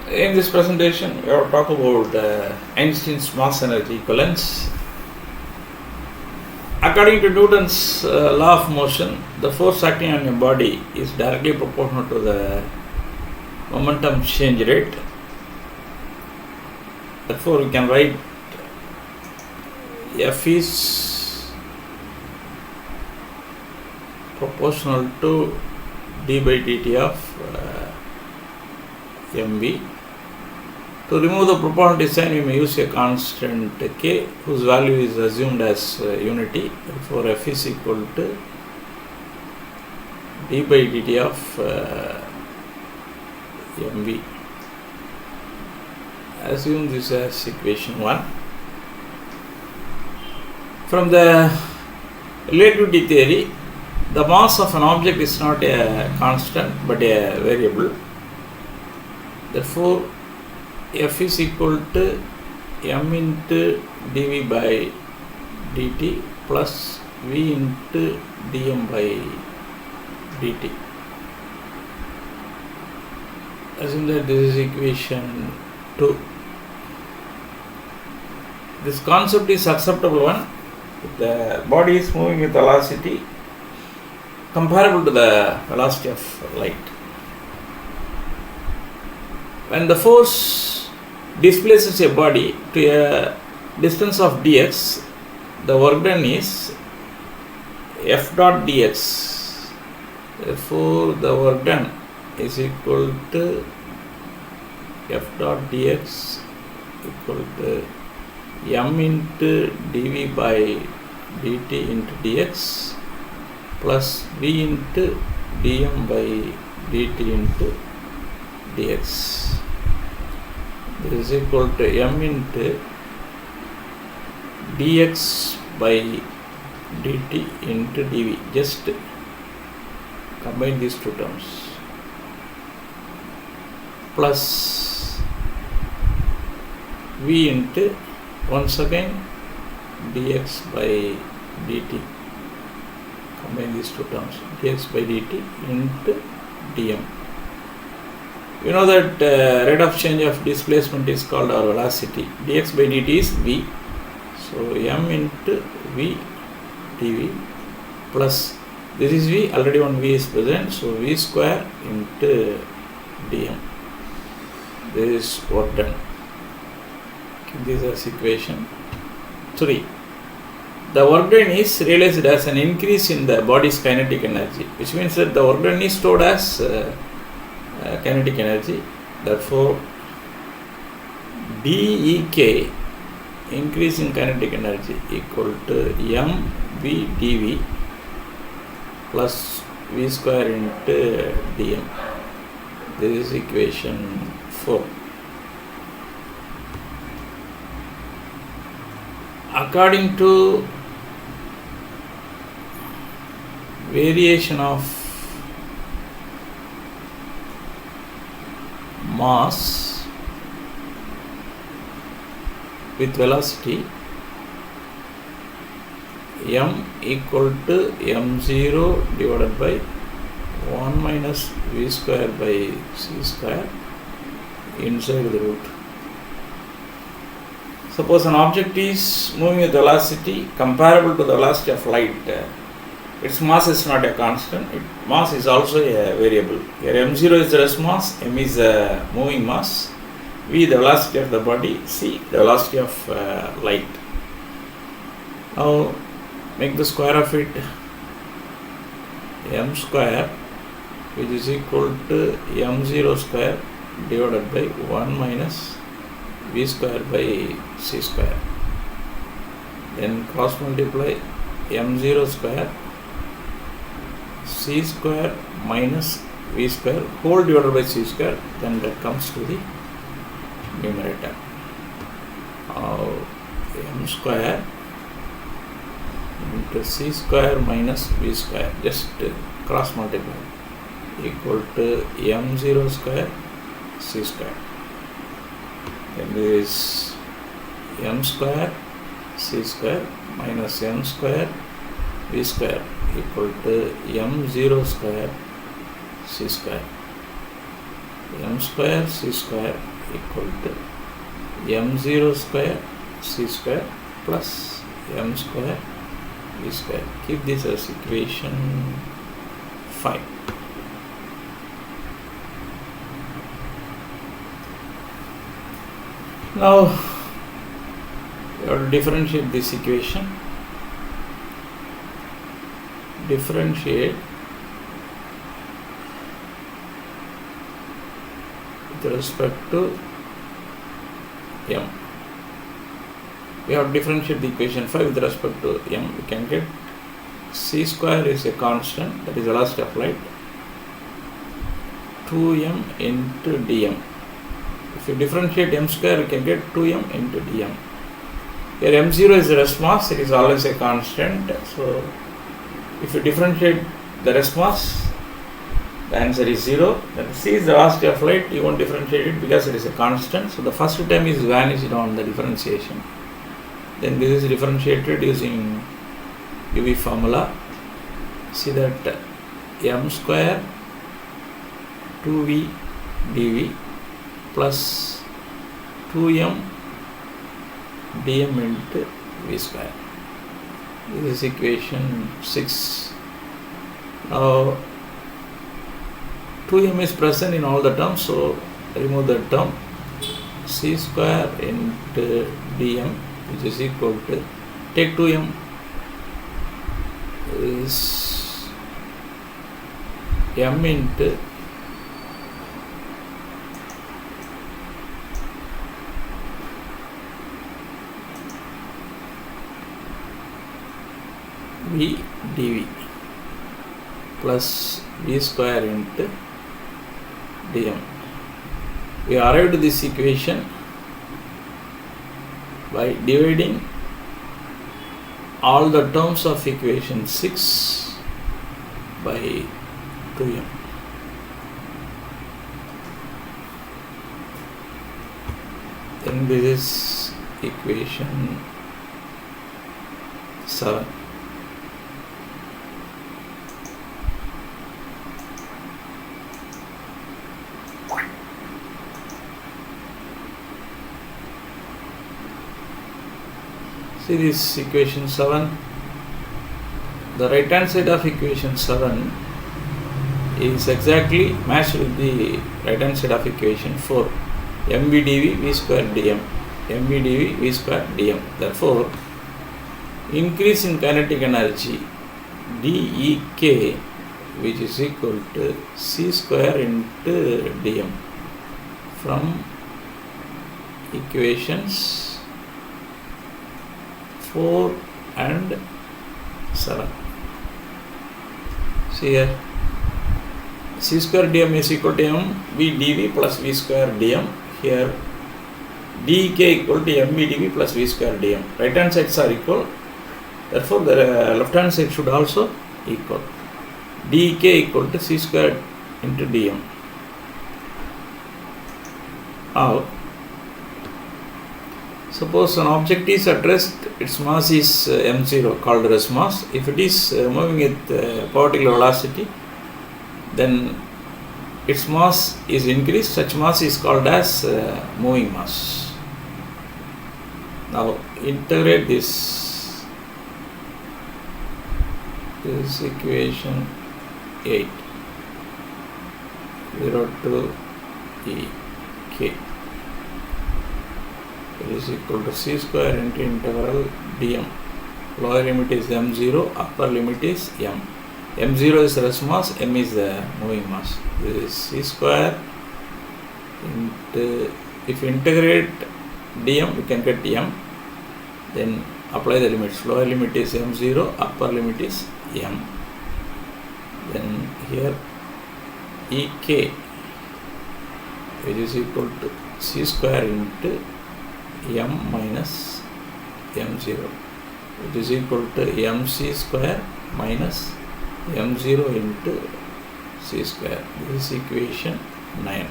In this presentation, we will talk about Einstein's mass energy equivalence. According to Newton's law of motion, the force acting on your body is directly proportional to the momentum change rate. Therefore, we can write F is proportional to d by dt of mv. To remove the proportionality sign, we may use a constant k whose value is assumed as unity. Therefore, F is equal to d by dt of mv. Assume this as equation 1. From the relativity theory, the mass of an object is not a constant but a variable. Therefore, F is equal to m into dv by dt plus v into dm by dt. Assume that this is equation 2. This concept is acceptable one. The body is moving with velocity comparable to the velocity of light. When the force displaces a body to a distance of dx, the work done is f dot dx. Therefore, the work done is equal to f dot dx equal to m into dv by dt into dx plus v into dm by dt into dx. This is equal to m into dx by dt into dv. Just combine these two terms. Plus v into once again dx by dt. Combine these two terms, dx by dt into dm. You know that rate of change of displacement is called our velocity. Dx by dt is v. So m into v dv plus this is v, already one v is present, so v square into dm. This is work done. This is equation 3. The work done is realized as an increase in the body's kinetic energy, which means that the work done is stored as kinetic energy. Therefore, dEk, increase in kinetic energy, equal to mv dv plus v square into dm. This is equation 4. According to variation of mass with velocity, m equal to m0 divided by 1 minus v square by c square inside the root. Suppose an object is moving with velocity comparable to the velocity of light. Its mass is not a constant, mass is also a variable. Here m0 is the rest mass, m is the moving mass, v the velocity of the body, c the velocity of light. Now make the square of it, m square, which is equal to m0 square divided by 1 minus v square by c square. Then cross multiply m0 square c square minus v square whole divided by c square, then that comes to the numerator. Now m square into c square minus v square, just cross multiply, equal to m0 square c square. Then there is m square c square minus m square v square equal to m0 square c square. M square c square equal to m0 square c square plus m square v square. Keep this as equation 5. Now you have to differentiate this equation. Differentiate with respect to m. We have to differentiate the equation 5 with respect to m. We can get c square is a constant, that is velocity of light, 2m into dm. If you differentiate m square, you can get 2m into dm. Here m0 is the rest mass, it is always a constant. So if you differentiate the rest mass, the answer is 0. Then c is the velocity of light, you won't differentiate it because it is a constant. So the first term is vanished on the differentiation. Then this is differentiated using UV formula. See that m square 2v dv plus 2m dm into v square. This is equation 6. Now 2m is present in all the terms, so remove the term. C square into dm, which is equal to, take 2m, is m into v dv plus v square into dm. We arrived at this equation by dividing all the terms of equation 6 by 2m. Then this is equation 7. See this equation 7. The right hand side of equation 7 is exactly matched with the right hand side of equation 4. mv dv v square dm. mv dv v square dm. Therefore, increase in kinetic energy dEk, which is equal to c square into dm, from equations 4 and 7. See here, c square dm is equal to m v dv plus v square dm. Here dEk equal to mv dv plus v square dm. Right hand sides are equal, therefore the left hand side should also equal. dEk equal to c square into dm. Now suppose an object is at rest, its mass is m0, called rest mass. If it is moving with particular velocity, then its mass is increased. Such mass is called as moving mass. Now integrate this. This is equation 8. 0 to E k. It is equal to c square into integral dm. Lower limit is m0, upper limit is m. m0 is rest mass, m is the moving mass. This is c square into, if you integrate dm, we can get m. Then apply the limits. Lower limit is m0, upper limit is m. Then here ek, which is equal to c square into m minus m0, which is equal to mc square minus m0 into c square. This is equation 9.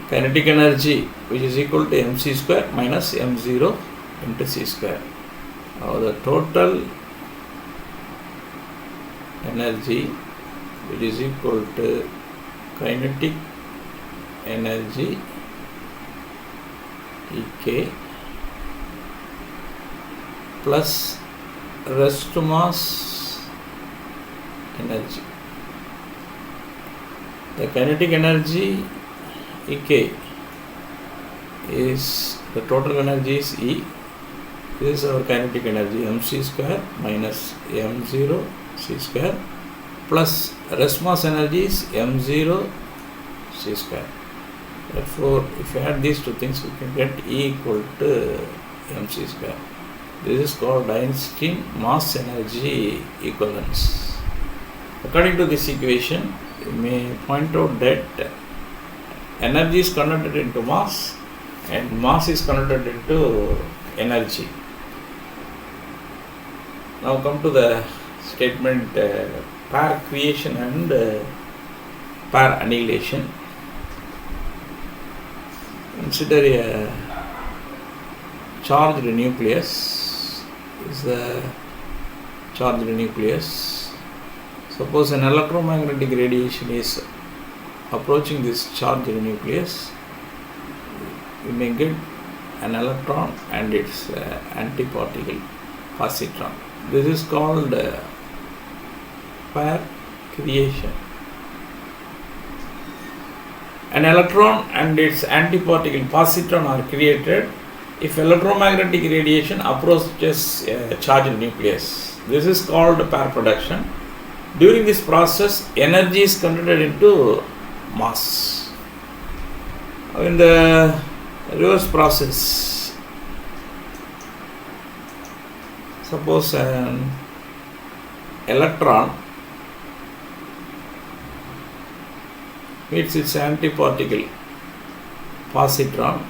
Kinetic energy, which is equal to mc square minus m0 into c square. Now the total energy, which is equal to kinetic energy Ek plus rest mass energy. The kinetic energy Ek is, the total energy is E. This is our kinetic energy, mc square minus m0 c square plus rest mass energy is m0 c square. Therefore, if you add these two things, we can get E equal to mc square. This is called Einstein mass energy equivalence. According to this equation, you may point out that energy is converted into mass and mass is converted into energy. Now come to the statement pair creation and pair annihilation. Consider a charged nucleus. This is the charged nucleus. Suppose an electromagnetic radiation is approaching this charged nucleus. You may get an electron and its antiparticle positron. This is called pair creation. An electron and its antiparticle positron are created if electromagnetic radiation approaches a charged nucleus. This is called pair production. During this process, energy is converted into mass. In the reverse process, suppose an electron meets its antiparticle positron,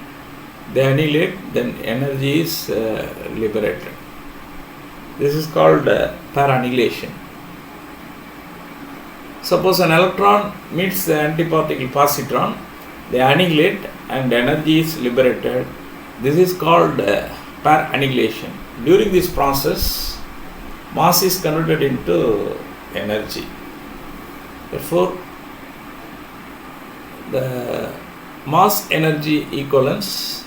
they annihilate, then energy is liberated. This is called pair annihilation. Suppose an electron meets the antiparticle positron, they annihilate and energy is liberated. This is called pair annihilation. During this process, mass is converted into energy. Therefore, the mass energy equivalence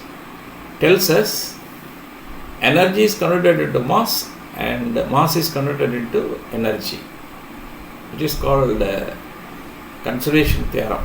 tells us energy is converted into mass and mass is converted into energy, which is called conservation theorem.